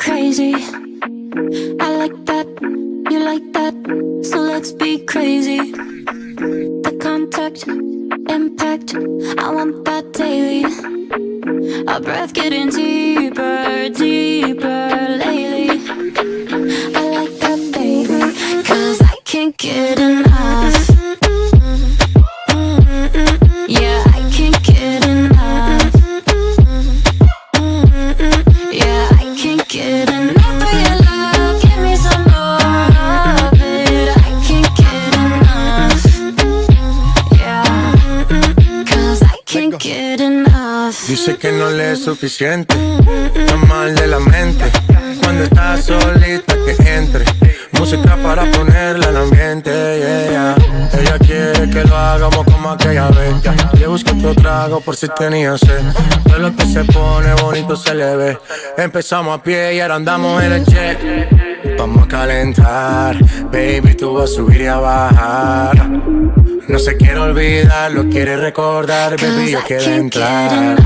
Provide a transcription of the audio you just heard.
crazy. I like that, you like that, so let's be crazy. The contact, impact, I want that daily. Our breath getting deeper, deeper lately. I like that, baby, 'cause I can't get enough. Yeah, I can't get enough. Yeah, I can't get enough of your love. Give me some more of it. I can't get enough. Yeah, 'cause I can't get enough. Dice que no le es suficiente, está mal de la mente. Cuando está solita que entre, música para ponerla en ambiente, yeah. Ella quiere que lo hagamos como aquella vez. Le busco otro trago por si tenía sed. Todo lo que se pone bonito se le ve. Empezamos a pie y ahora andamos en el jet. Vamos a calentar, baby, tú vas a subir y a bajar. No se quiere olvidar, lo quiere recordar, baby, yo quiero entrar.